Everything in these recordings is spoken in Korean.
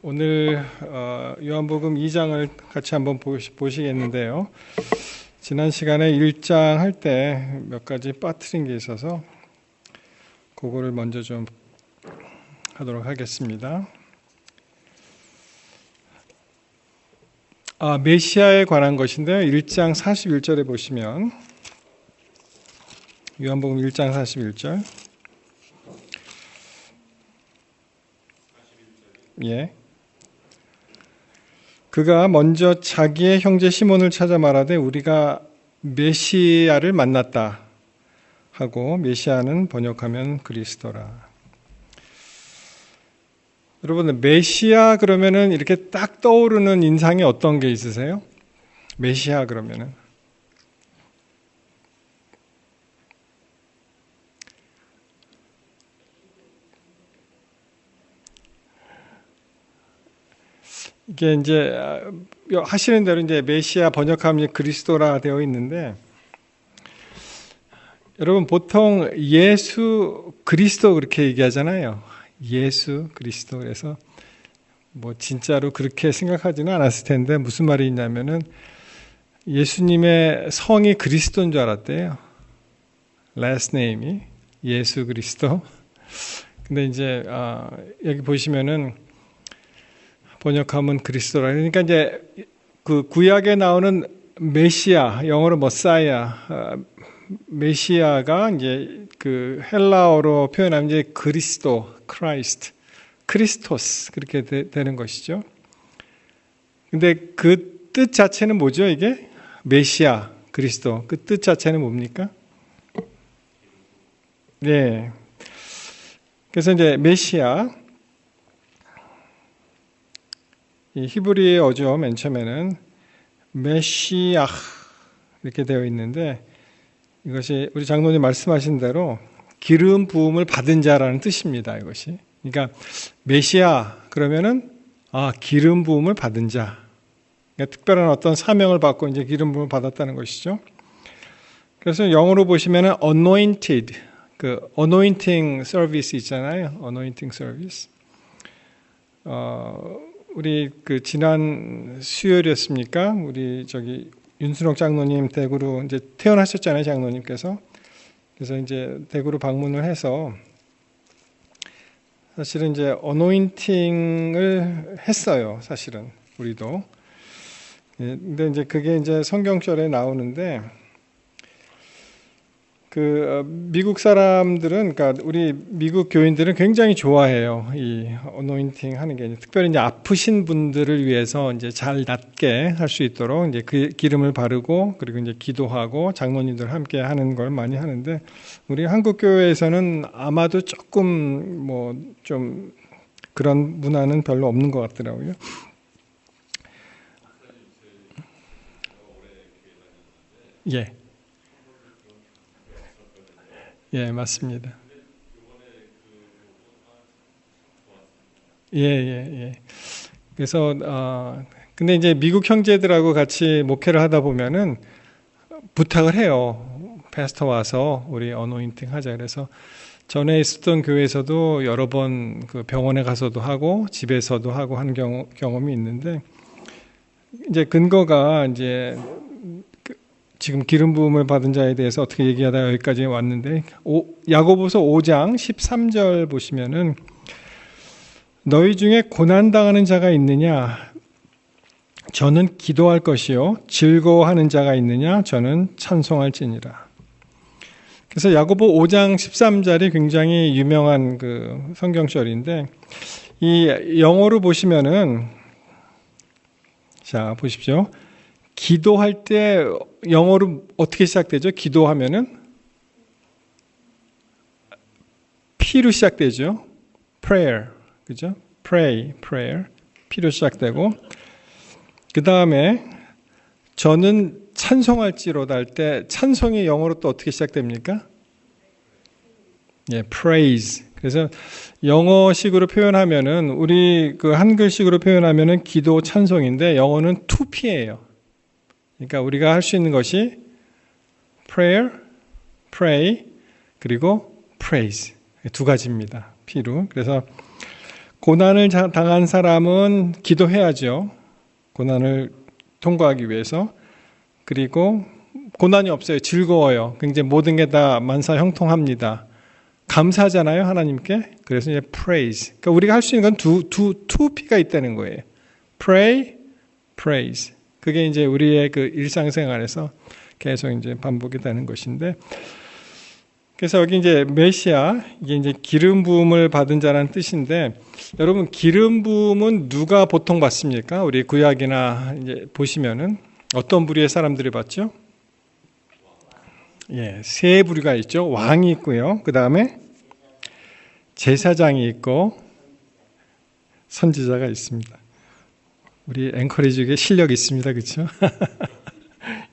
오늘 요한복음 2장을 같이 한번 보시겠는데요. 지난 시간에 1장 할 때 몇 가지 빠뜨린 게 있어서 그거를 먼저 좀 하도록 하겠습니다. 메시아에 관한 것인데요. 1장 41절에 보시면 요한복음 1장 41절. 예. 그가 먼저 자기의 형제 시몬을 찾아 말하되 우리가 메시아를 만났다 하고, 메시아는 번역하면 그리스도라. 여러분, 메시아 그러면은 이렇게 딱 떠오르는 인상이 어떤 게 있으세요? 메시아 그러면은 이게 이제 하시는 대로 이제 메시아 번역하면 그리스도라 되어 있는데, 여러분 보통 예수 그리스도 그렇게 얘기하잖아요. 예수 그리스도. 그래서 뭐 진짜로 그렇게 생각하지는 않았을 텐데 무슨 말이 있냐면은 예수님의 성이 그리스도인 줄 알았대요. last name이 예수 그리스도. 근데 이제 여기 보시면은 번역하면 그리스도라. 그러니까 이제 그 구약에 나오는 메시아, 영어로 머사야, 메시아가 이제 그 헬라어로 표현하면 이제 그리스도, 크라이스트, 크리스토스 그렇게 되는 것이죠. 근데 그 뜻 자체는 뭐죠? 이게 메시아, 그리스도. 그 뜻 자체는 뭡니까? 네. 그래서 이제 메시아, 이 히브리어죠. 맨 처음에는 메시아 이렇게 되어 있는데, 이것이 우리 장로님 말씀하신 대로 기름 부음을 받은 자라는 뜻입니다. 이것이. 그러니까 메시아 그러면은 기름 부음을 받은 자. 그러니까 특별한 어떤 사명을 받고 이제 기름 부음을 받았다는 것이죠. 그래서 영어로 보시면은 anointed, 그 anointing service 있잖아요. anointing service. 우리 그 지난 수요일이었습니까? 우리 저기 윤순옥 장로님 대구로 이제 퇴원하셨잖아요, 장로님께서. 그래서 이제 대구로 방문을 해서 사실은 이제 어노인팅을 했어요, 사실은 우리도. 근데 이제 그게 이제 성경절에 나오는데, 그 미국 사람들은, 그러니까 우리 미국 교인들은 굉장히 좋아해요. 이 어노인팅 하는 게. 특별히 이제 아프신 분들을 위해서 이제 잘 낫게 할 수 있도록 이제 그 기름을 바르고, 그리고 이제 기도하고 장로님들 함께 하는 걸 많이 하는데, 우리 한국 교회에서는 아마도 조금 뭐 좀 그런 문화는 별로 없는 것 같더라고요. 예. 예, 맞습니다. 예. 그래서 근데 이제 미국 형제들하고 같이 목회를 하다 보면은 부탁을 해요. 패스터 와서 우리 어노인팅 하자. 그래서 전에 있었던 교회에서도 여러 번 그 병원에 가서도 하고 집에서도 하고 한 경험이 있는데, 이제 근거가 이제 지금 기름 부음을 받은 자에 대해서 어떻게 얘기하다 여기까지 왔는데, 야고보서 5장 13절 보시면은 너희 중에 고난당하는 자가 있느냐? 저는 기도할 것이요. 즐거워하는 자가 있느냐? 저는 찬송할지니라. 그래서 야고보 5장 13절이 굉장히 유명한 그 성경절인데, 이 영어로 보시면은, 자 보십시오. 기도할 때 영어로 어떻게 시작되죠? 기도하면은 P로 시작되죠. prayer, 그죠? prayer, P로 시작되고, 그 다음에 저는 찬송할지로다 할 때 찬송이 영어로 또 어떻게 시작됩니까? 예, praise. 그래서 영어식으로 표현하면은, 우리 그 한글식으로 표현하면은 기도 찬송인데, 영어는 2P예요. 그러니까 우리가 할 수 있는 것이 prayer, pray, 그리고 praise. 두 가지입니다. P로. 그래서 고난을 당한 사람은 기도해야죠. 고난을 통과하기 위해서. 그리고 고난이 없어요. 즐거워요. 굉장히 모든 게 다 만사형통합니다. 감사하잖아요, 하나님께. 그래서 이제 praise. 그러니까 우리가 할 수 있는 건 two P가 있다는 거예요. pray, praise. 그게 이제 우리의 그 일상생활에서 계속 이제 반복이 되는 것인데, 그래서 여기 이제 메시아, 이게 이제 기름 부음을 받은 자라는 뜻인데, 여러분 기름 부음은 누가 보통 받습니까? 우리 구약이나 이제 보시면은 어떤 부류의 사람들이 받죠? 예, 세 부류가 있죠. 왕이 있고요. 그 다음에 제사장이 있고 선지자가 있습니다. 우리 앵커리지에 실력이 있습니다. 그렇죠?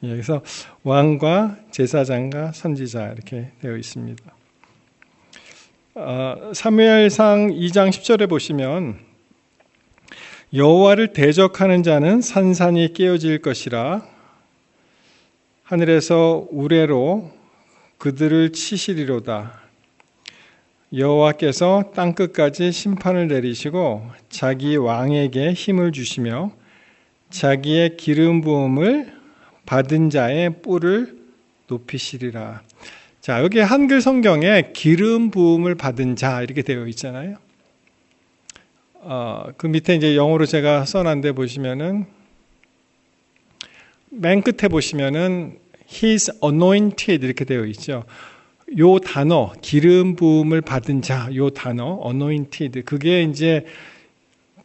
예, 그래서 왕과 제사장과 선지자 이렇게 되어 있습니다. 사무엘상 2장 10절에 보시면 여호와를 대적하는 자는 산산이 깨어질 것이라 하늘에서 우레로 그들을 치시리로다. 여호와께서 땅끝까지 심판을 내리시고 자기 왕에게 힘을 주시며 자기의 기름 부음을 받은 자의 뿔을 높이시리라. 자, 여기 한글 성경에 기름 부음을 받은 자 이렇게 되어 있잖아요. 그 밑에 이제 영어로 제가 써놨는데 보시면은 맨 끝에 보시면은 He's anointed 이렇게 되어 있죠. 요 단어 기름 부음을 받은 자, 요 단어 anointed 그게 이제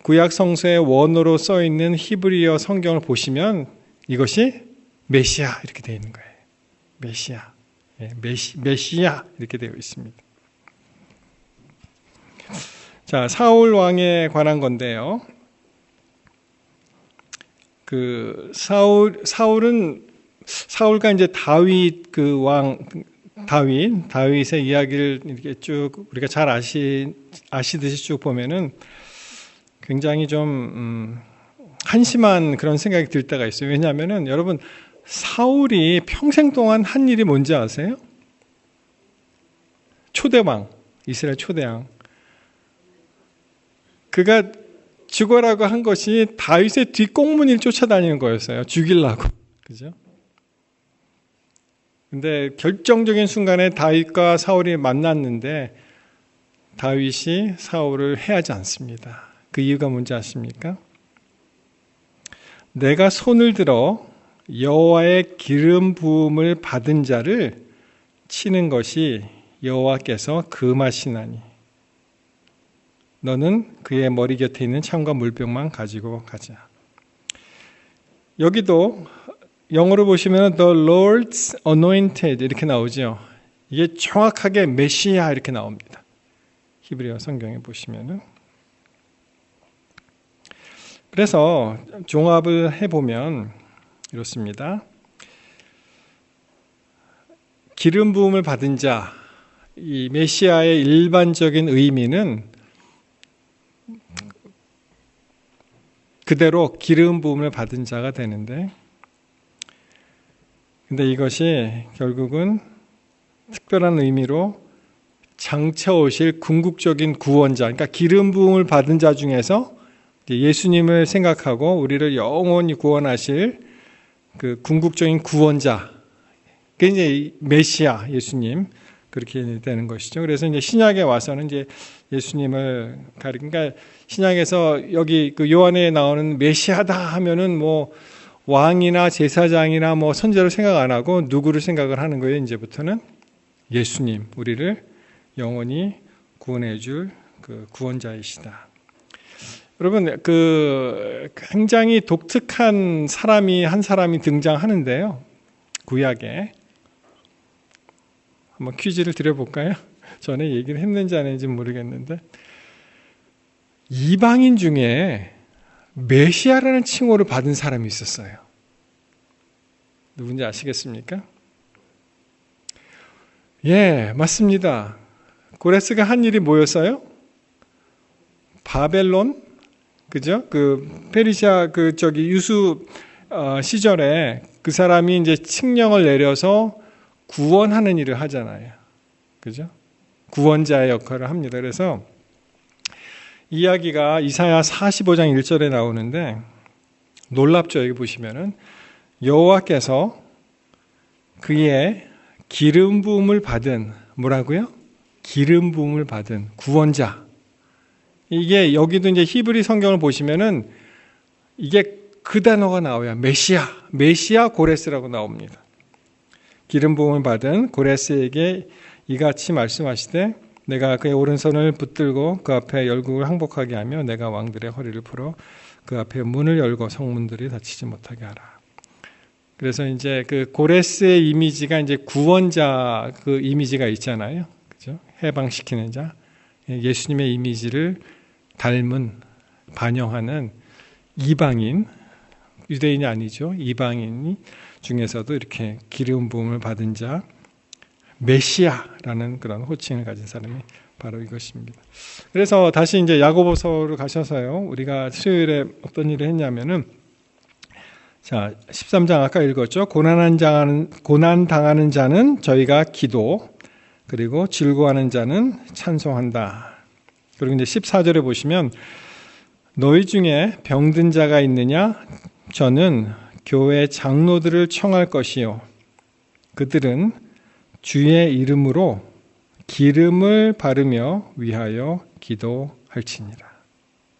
구약 성서의 원어로 써 있는 히브리어 성경을 보시면 이것이 메시아 이렇게 되어 있는 거예요. 메시아, 메시아 이렇게 되어 있습니다. 자, 사울 왕에 관한 건데요. 그 사울과 이제 다윗 그 왕 다윗의 이야기를 이렇게 쭉 우리가 잘 아시듯이 쭉 보면은 굉장히 좀 한심한 그런 생각이 들 때가 있어요. 왜냐하면은 여러분 사울이 평생 동안 한 일이 뭔지 아세요? 초대왕, 이스라엘 초대왕. 그가 죽어라고 한 것이 다윗의 뒷꽁무니를 쫓아다니는 거였어요. 죽이려고. 그죠? 근데 결정적인 순간에 다윗과 사울이 만났는데 다윗이 사울을 해하지 않습니다. 그 이유가 뭔지 아십니까? 내가 손을 들어 여호와의 기름 부음을 받은 자를 치는 것이 여호와께서 금하시나니 너는 그의 머리 곁에 있는 창과 물병만 가지고 가자. 여기도 영어로 보시면 The Lord's Anointed 이렇게 나오죠. 이게 정확하게 메시아 이렇게 나옵니다. 히브리어 성경에 보시면은. 그래서 종합을 해보면 이렇습니다. 기름 부음을 받은 자, 이 메시아의 일반적인 의미는 그대로 기름 부음을 받은 자가 되는데, 근데 이것이 결국은 특별한 의미로 장차 오실 궁극적인 구원자, 그러니까 기름 부음을 받은 자 중에서 예수님을 생각하고 우리를 영원히 구원하실 그 궁극적인 구원자, 그게 이제 메시아 예수님 그렇게 되는 것이죠. 그래서 이제 신약에 와서는 이제 예수님을 그러니까 신약에서 여기 그 요한에 나오는 메시아다 하면은 뭐 왕이나 제사장이나 뭐 선지자를 생각 안 하고 누구를 생각을 하는 거예요. 이제부터는 예수님, 우리를 영원히 구원해 줄 그 구원자이시다. 여러분, 그 굉장히 독특한 사람이 한 사람이 등장하는데요. 구약에 한번 퀴즈를 드려볼까요? 전에 얘기를 했는지 안 했는지 모르겠는데 이방인 중에 메시아라는 칭호를 받은 사람이 있었어요. 누군지 아시겠습니까? 예, 맞습니다. 고레스가 한 일이 뭐였어요? 바벨론, 그죠? 그 페르시아 유수 시절에 그 사람이 이제 칙령을 내려서 구원하는 일을 하잖아요. 그죠? 구원자의 역할을 합니다. 그래서 이야기가 이사야 45장 1절에 나오는데 놀랍죠. 여기 보시면은 여호와께서 그의 기름 부음을 받은 뭐라고요? 기름 부음을 받은 구원자. 이게 여기도 이제 히브리 성경을 보시면은 이게 그 단어가 나와요. 메시아 고레스라고 나옵니다. 기름 부음을 받은 고레스에게 이같이 말씀하시되 내가 그의 오른손을 붙들고 그 앞에 열국을 항복하게 하며 내가 왕들의 허리를 풀어 그 앞에 문을 열고 성문들이 닫히지 못하게 하라. 그래서 이제 그 고레스의 이미지가 이제 구원자 그 이미지가 있잖아요. 그죠? 해방시키는 자. 예수님의 이미지를 닮은, 반영하는 이방인, 유대인이 아니죠. 이방인 중에서도 이렇게 기름 부음을 받은 자, 메시아라는 그런 호칭을 가진 사람이 바로 이것입니다. 그래서 다시 이제 야고보서로 가셔서요. 우리가 수요일에 어떤 일을 했냐면은 자, 13장 아까 읽었죠. 고난 당하는 자는 저희가 기도, 그리고 즐거워하는 자는 찬송한다. 그리고 이제 14절에 보시면 너희 중에 병든 자가 있느냐? 저는 교회 장로들을 청할 것이요. 그들은 주의 이름으로 기름을 바르며 위하여 기도할지니라.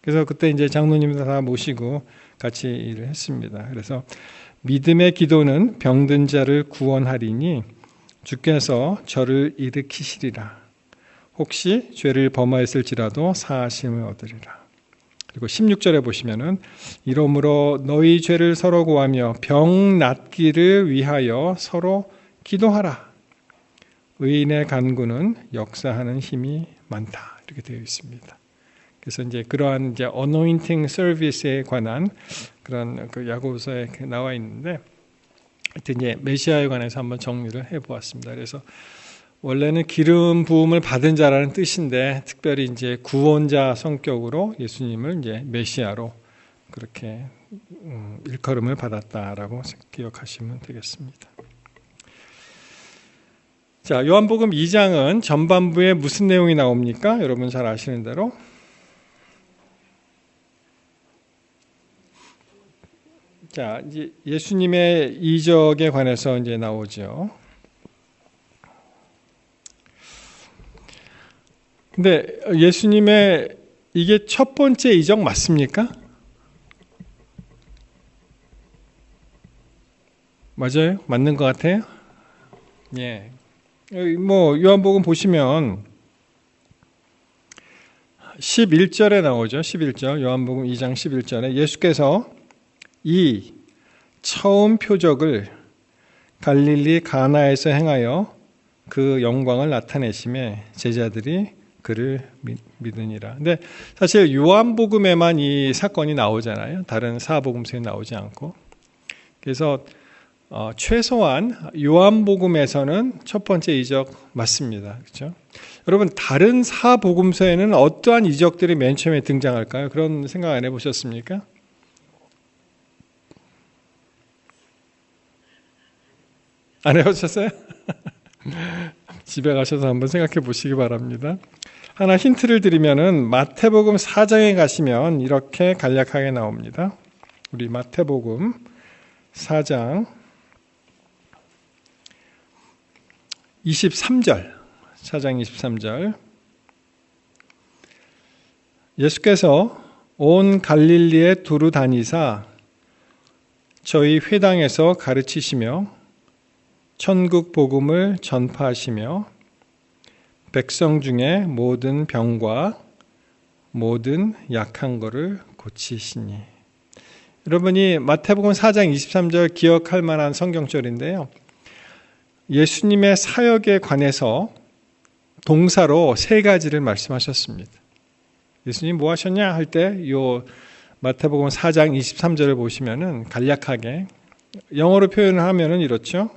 그래서 그때 이제 장로님들 다 모시고 같이 일을 했습니다. 그래서 믿음의 기도는 병든 자를 구원하리니 주께서 저를 일으키시리라. 혹시 죄를 범하였을지라도 사하심을 얻으리라. 그리고 16절에 보시면은 이러므로 너희 죄를 서로 고하며 병 낫기를 위하여 서로 기도하라. 의인의 간구는 역사하는 힘이 많다. 이렇게 되어 있습니다. 그래서 이제 그러한 이제 어노인팅 서비스에 관한 그런 그 야고보서에 나와 있는데, 하여튼 이제 메시아에 관해서 한번 정리를 해보았습니다. 그래서 원래는 기름 부음을 받은 자라는 뜻인데, 특별히 이제 구원자 성격으로 예수님을 이제 메시아로 그렇게 일컬음을 받았다라고 기억하시면 되겠습니다. 자, 요한복음 2장은 전반부에 무슨 내용이 나옵니까? 여러분 잘 아시는 대로 자, 이제 예수님의 이적에 관해서 이제 나오죠. 근데 예수님의 이게 첫 번째 이적 맞습니까? 맞아요? 맞는 것 같아요? 예. 뭐 요한복음 보시면 11절에 나오죠. 11절 요한복음 2장 11절에 예수께서 이 처음 표적을 갈릴리 가나에서 행하여 그 영광을 나타내심에 제자들이 그를 믿으니라. 근데 사실 요한복음에만 이 사건이 나오잖아요. 다른 사복음서에 나오지 않고. 그래서 최소한 요한복음에서는 첫 번째 이적 맞습니다. 그렇죠? 여러분 다른 사복음서에는 어떠한 이적들이 맨 처음에 등장할까요? 그런 생각 안 해보셨습니까? 안 해보셨어요? 집에 가셔서 한번 생각해 보시기 바랍니다. 하나 힌트를 드리면은 마태복음 4장에 가시면 이렇게 간략하게 나옵니다. 우리 마태복음 4장 23절, 4장 23절. 예수께서 온 갈릴리에 두루 다니사 저희 회당에서 가르치시며 천국 복음을 전파하시며 백성 중에 모든 병과 모든 약한 것을 고치시니. 여러분이 마태복음 4장 23절 기억할 만한 성경절인데요. 예수님의 사역에 관해서 동사로 세 가지를 말씀하셨습니다. 예수님 뭐 하셨냐 할 때 요 마태복음 4장 23절을 보시면은 간략하게 영어로 표현을 하면은 이렇죠.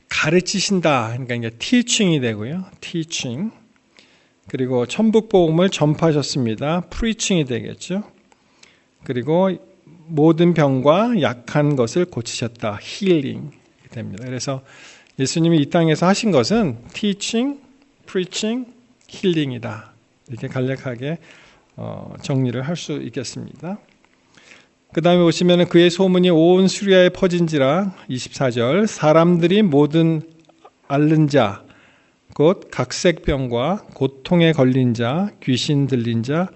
가르치신다. 그러니까 이제 teaching이 되고요. teaching. 그리고 천국 복음을 전파하셨습니다. preaching이 되겠죠. 그리고 모든 병과 약한 것을 고치셨다. healing. 됩니다. 그래서 예수님이 이 땅에서 하신 것은 teaching, preaching, healing이다. 이렇게 간략하게 정리를 할 수 있겠습니다. 그 다음에 보시면 그의 소문이 온 수리아에 퍼진지라 24절 사람들이 모든 앓는 자 곧 각색병과 고통에 걸린 자 귀신 들린 자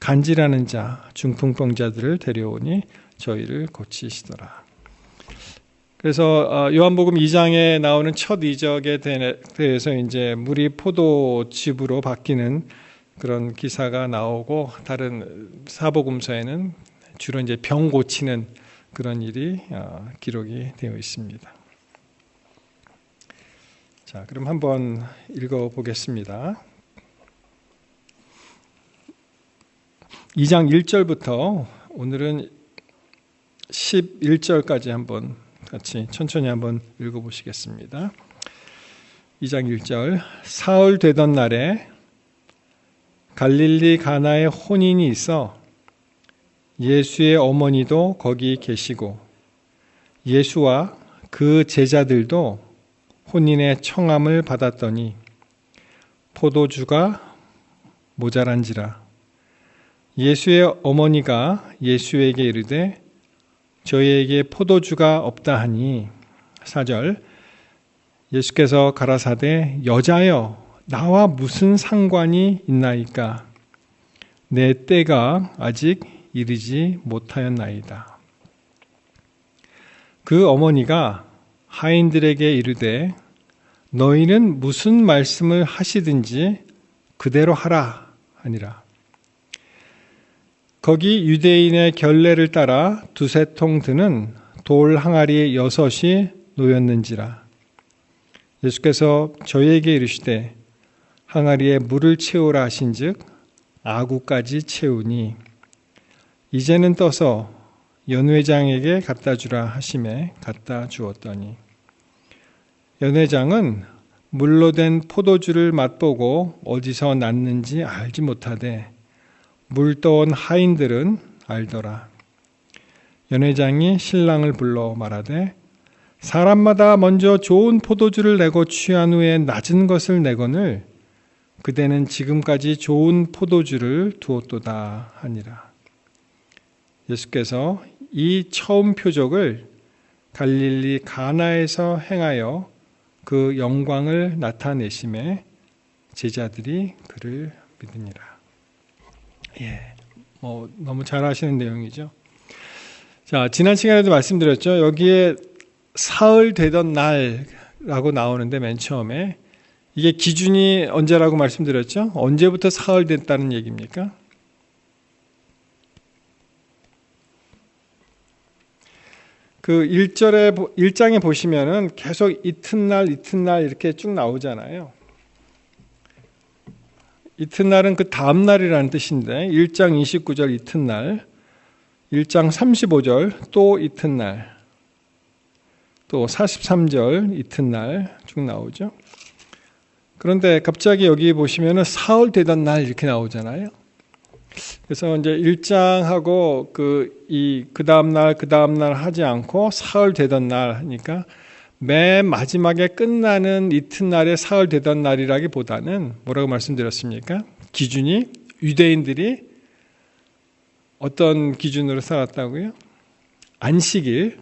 간질하는 자 중풍병자들을 데려오니 저희를 고치시더라. 그래서 요한복음 2장에 나오는 첫 이적에 대해서 이제 물이 포도즙으로 바뀌는 그런 기사가 나오고 다른 사복음서에는 주로 이제 병 고치는 그런 일이 기록이 되어 있습니다. 자, 그럼 한번 읽어 보겠습니다. 2장 1절부터 오늘은 11절까지 한번 같이 천천히 한번 읽어 보시겠습니다. 2장 1절 사흘 되던 날에 갈릴리 가나에 혼인이 있어 예수의 어머니도 거기 계시고 예수와 그 제자들도 혼인의 청함을 받았더니 포도주가 모자란지라. 예수의 어머니가 예수에게 이르되 저희에게 포도주가 없다 하니 4절 예수께서 가라사대 여자여 나와 무슨 상관이 있나이까 내 때가 아직 이르지 못하였나이다. 그 어머니가 하인들에게 이르되 너희는 무슨 말씀을 하시든지 그대로 하라 하니라. 거기 유대인의 결례를 따라 두세 통 드는 돌 항아리 6이 놓였는지라. 예수께서 저희에게 이르시되 항아리에 물을 채우라 하신즉 아구까지 채우니 이제는 떠서 연회장에게 갖다 주라 하심에 갖다 주었더니 연회장은 물로 된 포도주를 맛보고 어디서 났는지 알지 못하되 물 떠온 하인들은 알더라. 연회장이 신랑을 불러 말하되 사람마다 먼저 좋은 포도주를 내고 취한 후에 낮은 것을 내거늘 그대는 지금까지 좋은 포도주를 두었도다 하니라. 예수께서 이 처음 표적을 갈릴리 가나에서 행하여 그 영광을 나타내심에 제자들이 그를 믿으니라. 너무 잘 아시는 내용이죠. 자, 지난 시간에도 말씀드렸죠. 여기에 사흘 되던 날라고 나오는데 맨 처음에 이게 기준이 언제라고 말씀드렸죠? 언제부터 사흘 됐다는 얘기입니까? 그 1장에 보시면은 계속 이튿날 이렇게 쭉 나오잖아요. 이튿날은 그 다음 날이라는 뜻인데 1장 29절 이튿날, 1장 35절 또 이튿날, 또 43절 이튿날 쭉 나오죠. 그런데 갑자기 여기 보시면은 사흘 되던 날 이렇게 나오잖아요. 그래서 이제 1장하고 그 다음 날 하지 않고 사흘 되던 날 하니까 맨 마지막에 끝나는 이튿날에 사흘 되던 날이라기보다는 뭐라고 말씀드렸습니까? 기준이 유대인들이 어떤 기준으로 살았다고요? 안식일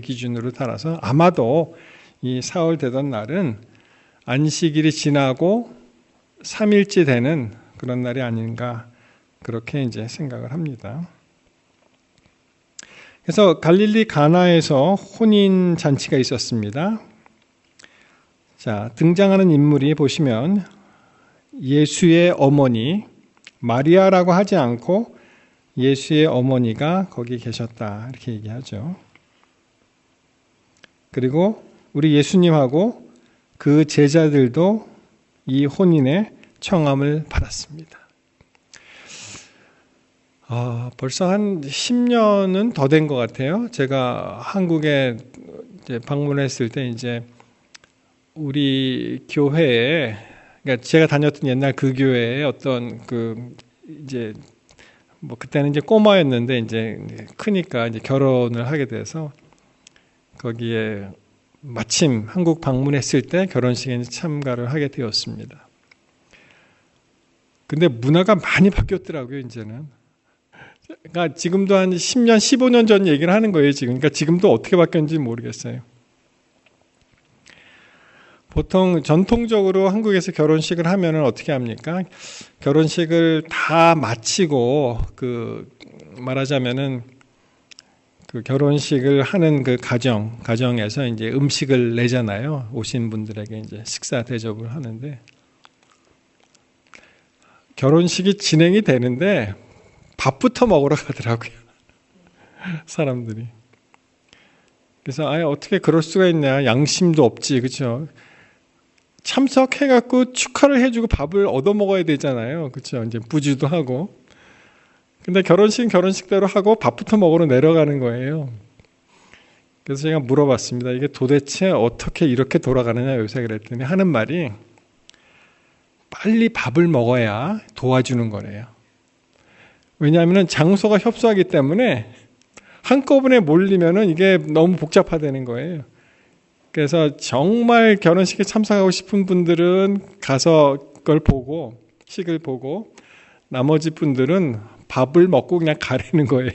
기준으로 따라서 아마도 이 사흘 되던 날은 안식일이 지나고 3일째 되는 그런 날이 아닌가 그렇게 이제 생각을 합니다. 그래서 갈릴리 가나에서 혼인 잔치가 있었습니다. 자, 등장하는 인물이 보시면 예수의 어머니 마리아라고 하지 않고 예수의 어머니가 거기 계셨다 이렇게 얘기하죠. 그리고 우리 예수님하고 그 제자들도 이 혼인의 청함을 받았습니다. 벌써 한 10년은 더 된 것 같아요. 제가 한국에 이제 방문했을 때 이제 우리 교회에, 그러니까 제가 다녔던 옛날 그 교회에 어떤 이제 그때는 이제 꼬마였는데 이제 크니까 이제 결혼을 하게 돼서 거기에 마침 한국 방문했을 때 결혼식에 참가를 하게 되었습니다. 근데 문화가 많이 바뀌었더라고요, 이제는. 그러니까 지금도 한 10년, 15년 전 얘기를 하는 거예요, 지금. 그러니까 지금도 어떻게 바뀌었는지 모르겠어요. 보통 전통적으로 한국에서 결혼식을 하면은 어떻게 합니까? 결혼식을 다 마치고 말하자면은 그 결혼식을 하는 그 가정에서 이제 음식을 내잖아요. 오신 분들에게 이제 식사 대접을 하는데 결혼식이 진행이 되는데 밥부터 먹으러 가더라고요. 사람들이. 그래서 어떻게 그럴 수가 있냐. 양심도 없지. 그렇죠? 참석해갖고 축하를 해주고 밥을 얻어먹어야 되잖아요. 그렇죠? 이제 부주도 하고. 근데 결혼식대로 하고 밥부터 먹으러 내려가는 거예요. 그래서 제가 물어봤습니다. 이게 도대체 어떻게 이렇게 돌아가느냐 요새 그랬더니 하는 말이 빨리 밥을 먹어야 도와주는 거래요. 왜냐하면 장소가 협소하기 때문에 한꺼번에 몰리면은 이게 너무 복잡하다는 거예요. 그래서 정말 결혼식에 참석하고 싶은 분들은 가서 그걸 보고 식을 보고 나머지 분들은 밥을 먹고 그냥 가려는 거예요.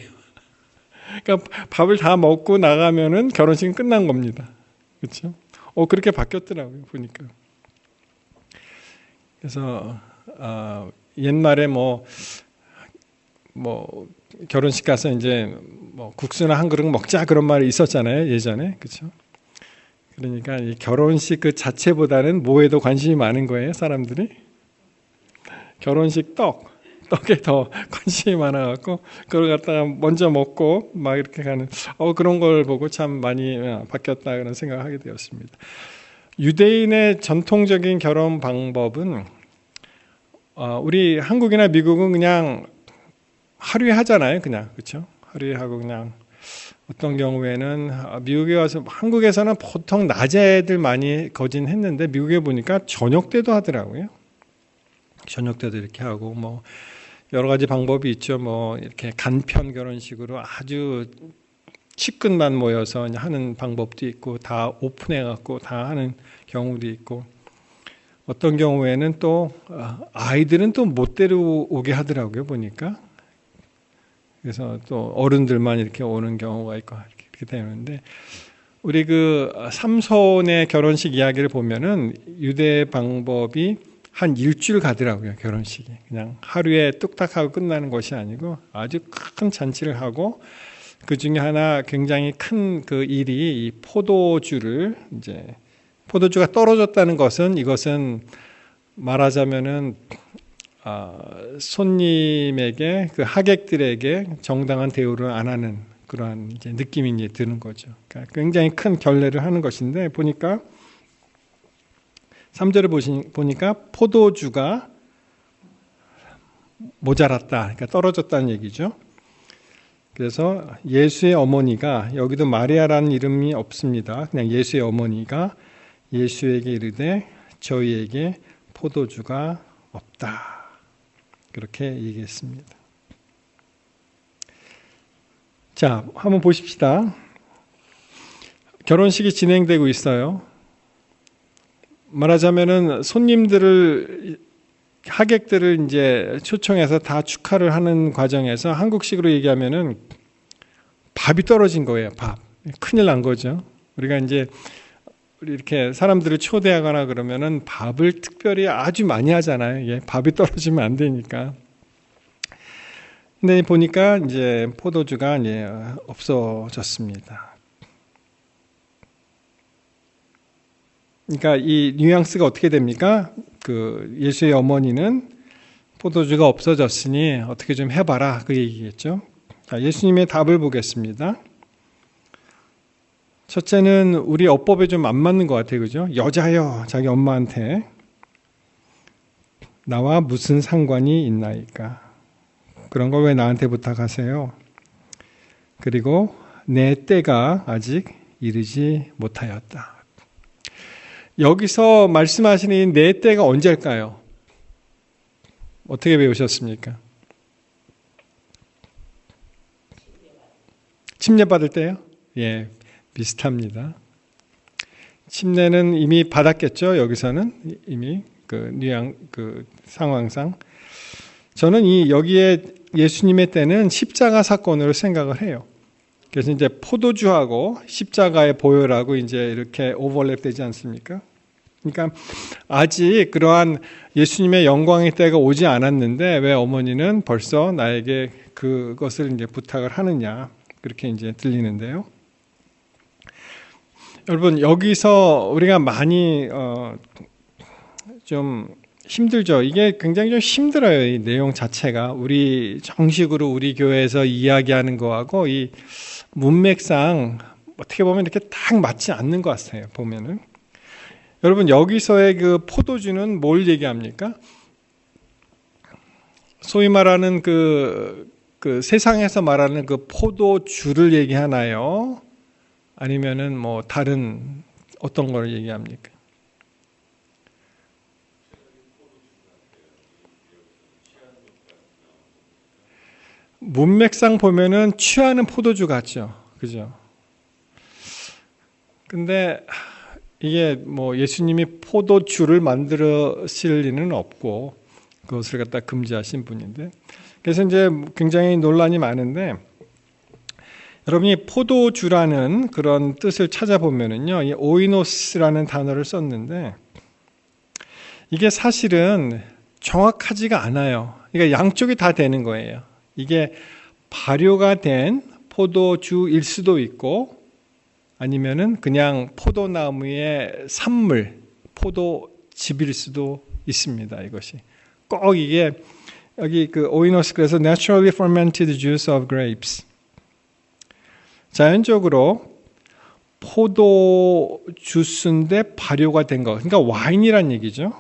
그러니까 밥을 다 먹고 나가면은 결혼식은 끝난 겁니다. 그렇죠? 그렇게 바뀌었더라고요, 보니까. 그래서 옛날에 뭐 결혼식 가서 이제 뭐 국수나 한 그릇 먹자 그런 말이 있었잖아요, 예전에. 그렇죠? 그러니까 이 결혼식 그 자체보다는 뭐에도 관심이 많은 거예요, 사람들이. 결혼식 떡에 더 관심이 많아갖고 그걸 갖다가 먼저 먹고 막 이렇게 가는 그런 걸 보고 참 많이 바뀌었다 그런 생각을 하게 되었습니다. 유대인의 전통적인 결혼 방법은 우리 한국이나 미국은 그냥 하루에 하잖아요, 그냥. 그렇죠? 하루에 하고 그냥 어떤 경우에는 미국에 와서 한국에서는 보통 낮에들 많이 거진했는데 미국에 보니까 저녁 때도 하더라고요. 저녁 때도 이렇게 하고 뭐 여러 가지 방법이 있죠. 뭐 이렇게 간편 결혼식으로 아주 측근만 모여서 하는 방법도 있고 다 오픈해 갖고 다 하는 경우도 있고 어떤 경우에는 또 아이들은 또 못 데려오게 하더라고요, 보니까. 그래서 또 어른들만 이렇게 오는 경우가 있고 이렇게 되는데 우리 그 삼손의 결혼식 이야기를 보면은 유대 방법이 한 일주일 가더라고요, 결혼식이. 그냥 하루에 뚝딱 하고 끝나는 것이 아니고 아주 큰 잔치를 하고 그 중에 하나 굉장히 큰 그 일이 이 포도주가 떨어졌다는 것은 이것은 말하자면은 손님에게 그 하객들에게 정당한 대우를 안 하는 그러한 이제 느낌이 이제 드는 거죠. 그러니까 굉장히 큰 결례를 하는 것인데 보니까 3절을 보니까 포도주가 모자랐다. 그러니까 떨어졌다는 얘기죠. 그래서 예수의 어머니가 여기도 마리아라는 이름이 없습니다. 그냥 예수의 어머니가 예수에게 이르되 저희에게 포도주가 없다. 그렇게 얘기했습니다. 자, 한번 보십시다. 결혼식이 진행되고 있어요. 말하자면은 하객들을 이제 초청해서 다 축하를 하는 과정에서 한국식으로 얘기하면은 밥이 떨어진 거예요, 밥. 큰일 난 거죠. 우리가 이제 이렇게 사람들을 초대하거나 그러면은 밥을 특별히 아주 많이 하잖아요. 이게 밥이 떨어지면 안 되니까. 근데 보니까 이제 포도주가 이제 없어졌습니다. 그러니까 이 뉘앙스가 어떻게 됩니까? 그 예수의 어머니는 포도주가 없어졌으니 어떻게 좀 해봐라 그 얘기겠죠. 자, 예수님의 답을 보겠습니다. 첫째는 우리 어법에 좀 안 맞는 것 같아요, 그죠? 여자여, 자기 엄마한테 나와 무슨 상관이 있나이까? 그런 걸 왜 나한테 부탁하세요? 그리고 내 때가 아직 이르지 못하였다. 여기서 말씀하시는 내 때가 언제일까요? 어떻게 배우셨습니까? 침례 받을 때요? 예, 비슷합니다. 침례는 이미 받았겠죠. 여기서는 이미 그 상황상 저는 여기에 예수님의 때는 십자가 사건으로 생각을 해요. 그래서 이제 포도주하고 십자가의 보혈하고 이제 이렇게 오버랩 되지 않습니까? 그러니까 아직 그러한 예수님의 영광의 때가 오지 않았는데 왜 어머니는 벌써 나에게 그것을 이제 부탁을 하느냐, 그렇게 이제 들리는데요. 여러분, 여기서 우리가 많이 좀 힘들죠. 이게 굉장히 좀 힘들어요. 이 내용 자체가 우리 정식으로 우리 교회에서 이야기하는 거하고 이 문맥상 어떻게 보면 이렇게 딱 맞지 않는 것 같아요. 보면은 여러분, 여기서의 그 포도주는 뭘 얘기합니까? 소위 말하는 그 세상에서 말하는 그 포도주를 얘기하나요? 아니면은 뭐 다른 어떤 걸 얘기합니까? 문맥상 보면은 취하는 포도주 같죠. 그죠? 근데 이게 뭐 예수님이 포도주를 만들으실 리는 없고 그것을 갖다 금지하신 분인데, 그래서 이제 굉장히 논란이 많은데, 여러분이 포도주라는 그런 뜻을 찾아보면은요, 이 오이노스라는 단어를 썼는데 이게 사실은 정확하지가 않아요. 그러니까 양쪽이 다 되는 거예요. 이게 발효가 된 포도주일 수도 있고 아니면은 그냥 포도나무의 산물, 포도즙일 수도 있습니다. 이것이 꼭 이게 여기 그 오이노스, 그래서 naturally fermented juice of grapes, 자연적으로 포도 주스인데 발효가 된 거, 그러니까 와인이란 얘기죠.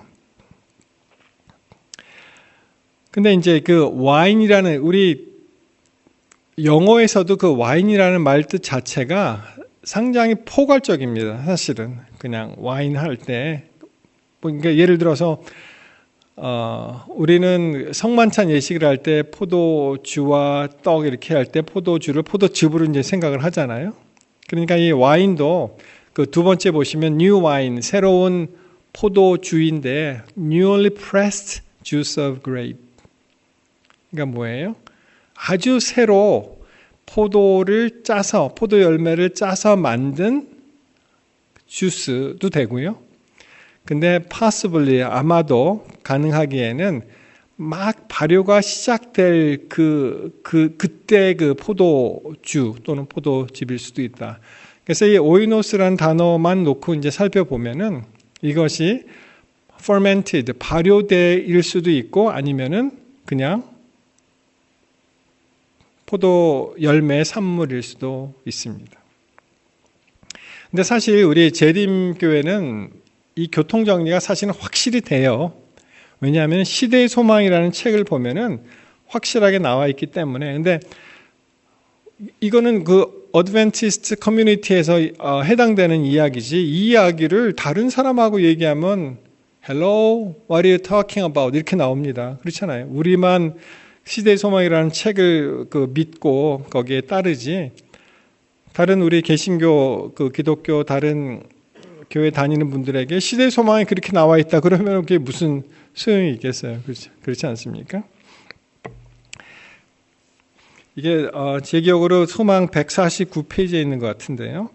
근데 이제 그 와인이라는, 우리 영어에서도 그 와인이라는 말 뜻 자체가 상당히 포괄적입니다. 사실은 그냥 와인 할 때, 그러니까 예를 들어서 우리는 성만찬 예식을 할 때 포도주와 떡 이렇게 할 때 포도주를 포도즙으로 이제 생각을 하잖아요. 그러니까 이 와인도 그 두 번째 보시면 new wine, 새로운 포도주인데 newly pressed juice of grape. 그러니까 뭐예요? 아주 새로 포도를 짜서, 포도 열매를 짜서 만든 주스도 되고요. 근데 possibly, 아마도 가능하기에는 막 발효가 시작될 그때 그 포도주 또는 포도즙일 수도 있다. 그래서 이 오이노스라는 단어만 놓고 이제 살펴보면은 이것이 fermented, 발효될 수도 있고 아니면은 그냥 포도 열매의 산물일 수도 있습니다. 근데 사실 우리 재림교회는 이 교통 정리가 사실은 확실히 돼요. 왜냐하면 시대의 소망이라는 책을 보면은 확실하게 나와 있기 때문에. 근데 이거는 그 어드벤티스트 커뮤니티에서 해당되는 이야기지, 이 이야기를 다른 사람하고 얘기하면 Hello, what are you talking about? 이렇게 나옵니다. 그렇잖아요. 우리만 시대의 소망이라는 책을 믿고 거기에 따르지, 다른 우리 개신교, 기독교 다른 교회 다니는 분들에게 시대의 소망이 그렇게 나와 있다 그러면 그게 무슨 소용이 있겠어요? 그렇지 않습니까? 이게 제 기억으로 소망 149페이지에 있는 것 같은데요.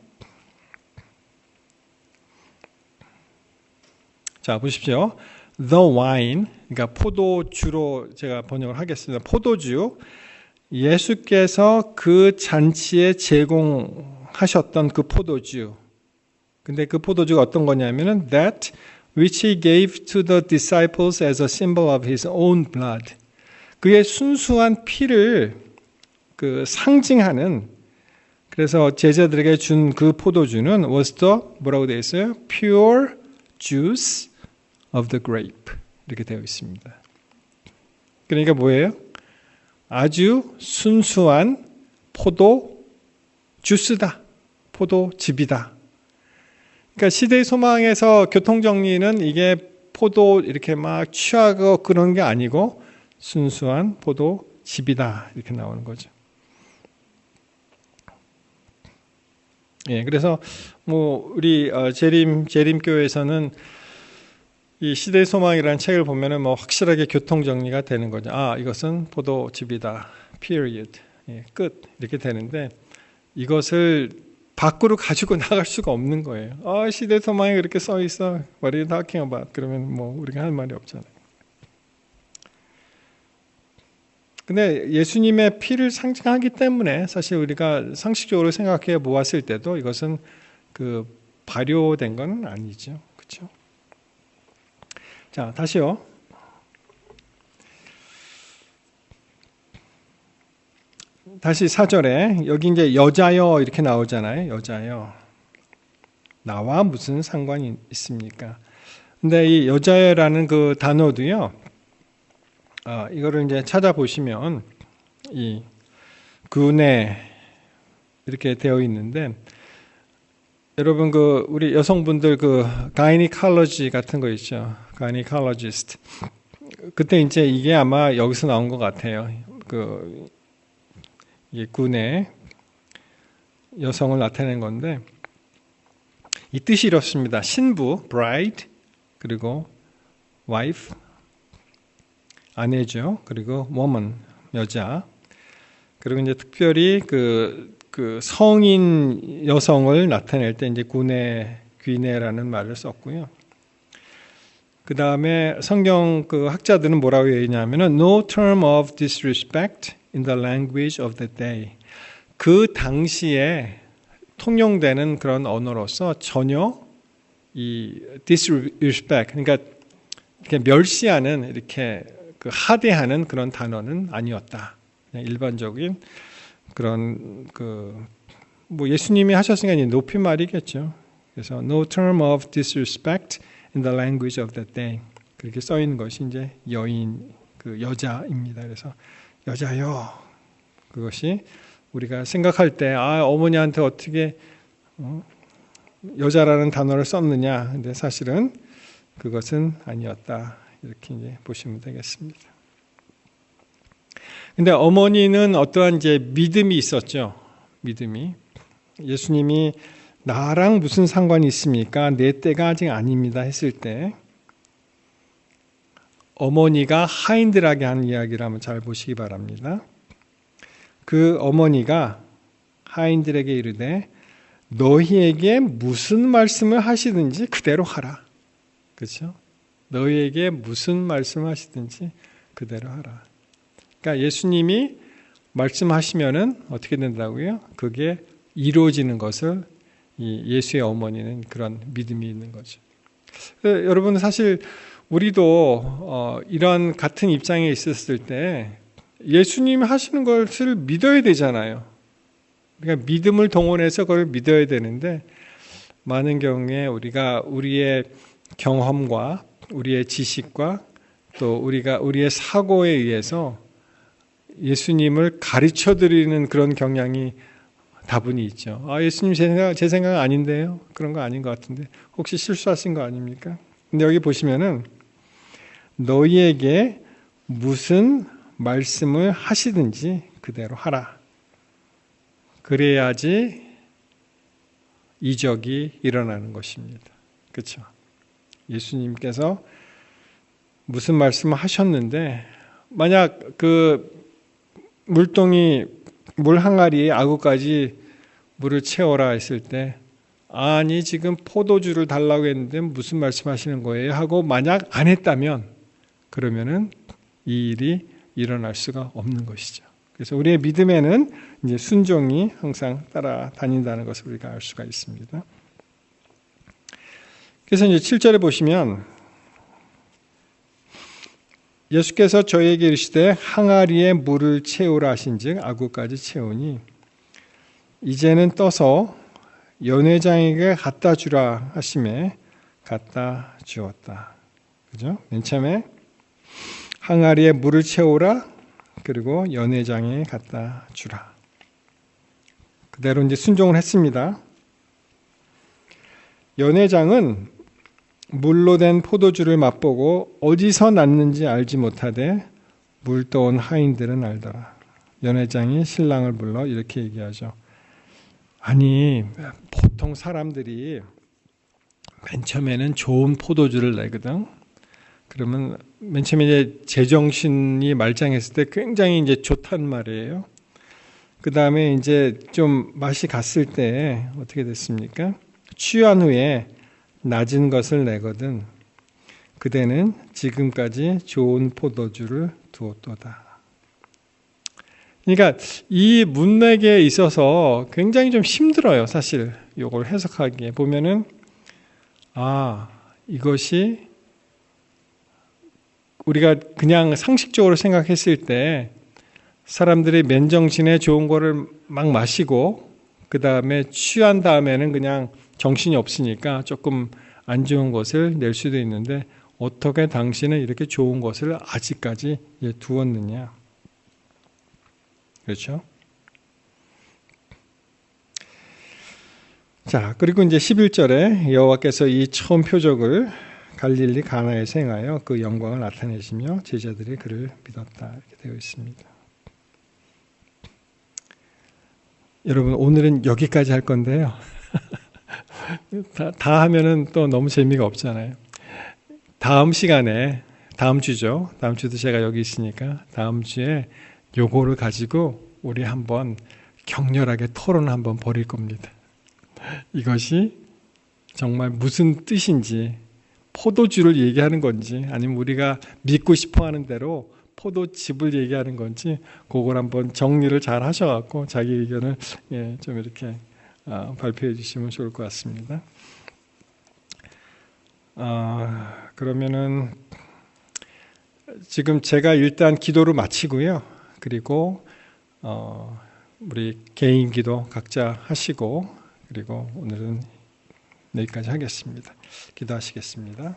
자, 보십시오. The wine, 그러니까 포도주로 제가 번역을 하겠습니다. 포도주, 예수께서 그 잔치에 제공하셨던 그 포도주. 근데 그 포도주가 어떤 거냐면은 that which he gave to the disciples as a symbol of his own blood. 그의 순수한 피를 상징하는, 그래서 제자들에게 준 그 포도주는 was the, 뭐라고 되어 있어요? pure juice of the grape. 이렇게 되어 있습니다. 그러니까 뭐예요? 아주 순수한 포도 주스다. 포도즙이다. 그러니까 시대의 소망에서 교통정리는 이게 포도 이렇게 막 취하고 그런 게 아니고 순수한 포도즙이다. 이렇게 나오는 거죠. 예, 그래서 뭐 우리 재림교회에서는 이 시대의 소망이라는 책을 보면은 뭐 확실하게 교통 정리가 되는 거죠. 아, 이것은 포도즙이다. period. 예, 끝. 이렇게 되는데 이것을 밖으로 가지고 나갈 수가 없는 거예요. 아, 시대의 소망이 그렇게 써 있어. What are you talking about? 그러면 뭐 우리가 할 말이 없잖아요. 근데 예수님의 피를 상징하기 때문에 사실 우리가 상식적으로 생각해 보았을 때도 이것은 그 발효된 건 아니죠. 그렇죠? 자, 다시요. 다시 4절에 여기 이제 여자여 이렇게 나오잖아요. 여자여. 나와 무슨 상관이 있습니까? 근데 이 여자여라는 그 단어도요. 이거를 이제 찾아보시면 이 군에 이렇게 되어 있는데 여러분 그 우리 여성분들 그 가이니컬러지 같은 거 있죠. 가이니컬러지스트. 그때 이제 이게 아마 여기서 나온 것 같아요. 그 이 군의 여성을 나타낸 건데 이 뜻이 이렇습니다. 신부, bride, 그리고 wife, 아내죠. 그리고 woman, 여자. 그리고 이제 특별히 그 성인 여성을 나타낼 때 이제 귀내라는 말을 썼고요. 그 다음에 성경 그 학자들은 뭐라고 얘기하냐면은 no term of disrespect in the language of the day. 그 당시에 통용되는 그런 언어로서 전혀 이 disrespect, 그러니까 이렇게 멸시하는 이렇게 그 하대하는 그런 단어는 아니었다. 그냥 일반적인 그런 뭐 예수님이 하셨으니까 높임말이겠죠. 그래서 no term of disrespect in the language of the day. 그렇게 써 있는 것이 이제 여인 그 여자입니다. 그래서 여자요. 그것이 우리가 생각할 때 어머니한테 어떻게 여자라는 단어를 썼느냐. 근데 사실은 그것은 아니었다. 이렇게 이제 보시면 되겠습니다. 근데 어머니는 어떠한 이제 믿음이 있었죠. 믿음이. 예수님이 나랑 무슨 상관이 있습니까? 내 때가 아직 아닙니다. 했을 때 어머니가 하인들에게 한 이야기를 한번 잘 보시기 바랍니다. 그 어머니가 하인들에게 이르되 너희에게 무슨 말씀을 하시든지 그대로 하라. 그렇죠? 너희에게 무슨 말씀을 하시든지 그대로 하라. 그러니까 예수님이 말씀하시면은 어떻게 된다고요? 그게 이루어지는 것을 이 예수의 어머니는 그런 믿음이 있는 거죠. 여러분 사실 우리도 이런 같은 입장에 있었을 때 예수님이 하시는 것을 믿어야 되잖아요. 그러니까 믿음을 동원해서 그걸 믿어야 되는데 많은 경우에 우리가 우리의 경험과 우리의 지식과 또 우리의 사고에 의해서 예수님을 가르쳐 드리는 그런 경향이 다분히 있죠. 예수님 제 생각은 아닌데요. 그런 거 아닌 것 같은데 혹시 실수하신 거 아닙니까? 근데 여기 보시면은 너희에게 무슨 말씀을 하시든지 그대로 하라. 그래야지 이적이 일어나는 것입니다. 그렇죠? 예수님께서 무슨 말씀을 하셨는데 만약 그 물동이 물 항아리에 아구까지 물을 채워라 했을 때 아니 지금 포도주를 달라고 했는데 무슨 말씀하시는 거예요? 하고 만약 안 했다면 그러면은 이 일이 일어날 수가 없는 것이죠. 그래서 우리의 믿음에는 이제 순종이 항상 따라다닌다는 것을 우리가 알 수가 있습니다. 그래서 이제 7절에 보시면 예수께서 저에게 이르시되 항아리에 물을 채우라 하신즉 아구까지 채우니 이제는 떠서 연회장에게 갖다 주라 하심에 갖다 주었다. 그죠? 맨 처음에 항아리에 물을 채우라 그리고 연회장에 갖다 주라. 그대로 이제 순종을 했습니다. 연회장은 물로 된 포도주를 맛보고 어디서 났는지 알지 못하되 물 떠온 하인들은 알더라. 연회장이 신랑을 불러 이렇게 얘기하죠. 아니 보통 사람들이 맨 처음에는 좋은 포도주를 내거든. 그러면 맨 처음에 이제 제정신이 말짱했을 때 굉장히 이제 좋단 말이에요. 그 다음에 이제 좀 맛이 갔을 때 어떻게 됐습니까? 취한 후에 낮은 것을 내거든 그대는 지금까지 좋은 포도주를 두었도다. 그러니까 이 문맥에 있어서 굉장히 좀 힘들어요. 사실 이걸 해석하기에 보면은 이것이 우리가 그냥 상식적으로 생각했을 때 사람들이 맨정신에 좋은 거를 막 마시고 그 다음에 취한 다음에는 그냥 정신이 없으니까 조금 안 좋은 것을 낼 수도 있는데 어떻게 당신은 이렇게 좋은 것을 아직까지 두었느냐. 그렇죠? 자, 그리고 이제 11절에 여호와께서 이 처음 표적을 갈릴리 가나에서 행하여 그 영광을 나타내시며 제자들이 그를 믿었다. 이렇게 되어 있습니다. 여러분, 오늘은 여기까지 할 건데요. 다 하면은 또 너무 재미가 없잖아요. 다음 시간에, 다음 주죠. 다음 주도 제가 여기 있으니까 다음 주에 요거를 가지고 우리 한번 격렬하게 토론 한번 벌일 겁니다. 이것이 정말 무슨 뜻인지, 포도주를 얘기하는 건지, 아니면 우리가 믿고 싶어 하는 대로 포도즙을 얘기하는 건지, 그걸 한번 정리를 잘 하셔갖고 자기 의견을 좀 이렇게 발표해 주시면 좋을 것 같습니다. 그러면은 지금 제가 일단 기도를 마치고요. 그리고 우리 개인 기도 각자 하시고 그리고 오늘은 여기까지 하겠습니다. 기도하시겠습니다.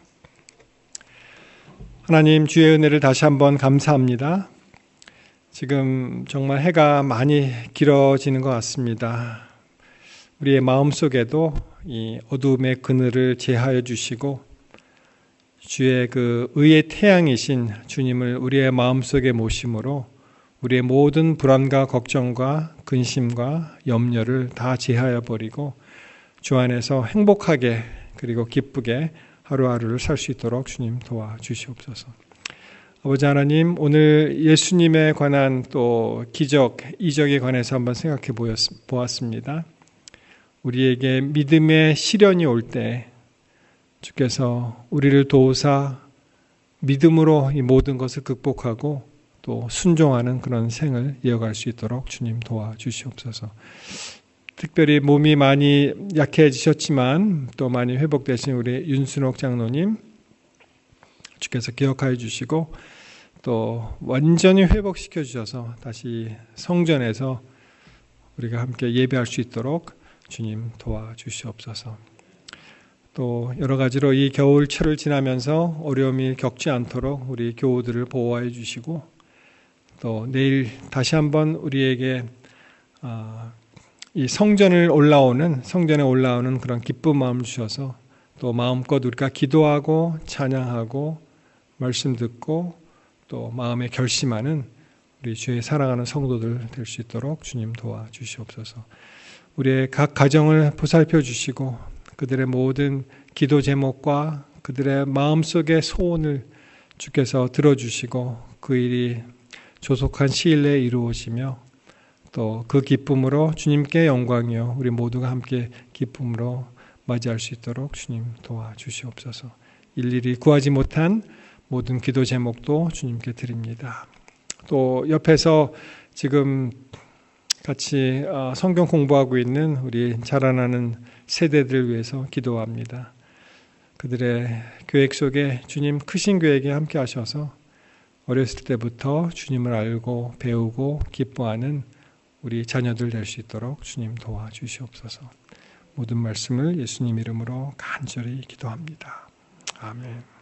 하나님 주의 은혜를 다시 한번 감사합니다. 지금 정말 해가 많이 길어지는 것 같습니다. 우리의 마음속에도 이 어둠의 그늘을 제하여 주시고 주의 그 의의 태양이신 주님을 우리의 마음속에 모심으로 우리의 모든 불안과 걱정과 근심과 염려를 다 제하여 버리고 주 안에서 행복하게 그리고 기쁘게 하루하루를 살 수 있도록 주님 도와주시옵소서. 아버지 하나님, 오늘 예수님에 관한 또 기적, 이적에 관해서 한번 생각해 보았습니다. 우리에게 믿음의 시련이 올 때 주께서 우리를 도우사 믿음으로 이 모든 것을 극복하고 또 순종하는 그런 생을 이어갈 수 있도록 주님 도와주시옵소서. 특별히 몸이 많이 약해지셨지만 또 많이 회복되신 우리 윤순옥 장로님 주께서 기억하여 주시고 또 완전히 회복시켜 주셔서 다시 성전에서 우리가 함께 예배할 수 있도록 주님 도와주시옵소서. 또 여러 가지로 이 겨울철을 지나면서 어려움이 겪지 않도록 우리 교우들을 보호해 주시고 또 내일 다시 한번 우리에게 이 성전에 올라오는 그런 기쁜 마음 주셔서 또 마음껏 우리가 기도하고 찬양하고 말씀 듣고 또 마음에 결심하는 우리 주의 사랑하는 성도들 될 수 있도록 주님 도와주시옵소서. 우리의 각 가정을 보살펴 주시고 그들의 모든 기도 제목과 그들의 마음속의 소원을 주께서 들어주시고 그 일이 조속한 시일 내에 이루어지며 또 그 기쁨으로 주님께 영광이요 우리 모두가 함께 기쁨으로 맞이할 수 있도록 주님 도와주시옵소서. 일일이 구하지 못한 모든 기도 제목도 주님께 드립니다. 또 옆에서 지금 같이 성경 공부하고 있는 우리 자라나는 세대들을 위해서 기도합니다. 그들의 계획 속에 주님 크신 계획에 함께 하셔서 어렸을 때부터 주님을 알고 배우고 기뻐하는 우리 자녀들 될 수 있도록 주님 도와주시옵소서. 모든 말씀을 예수님 이름으로 간절히 기도합니다. 아멘.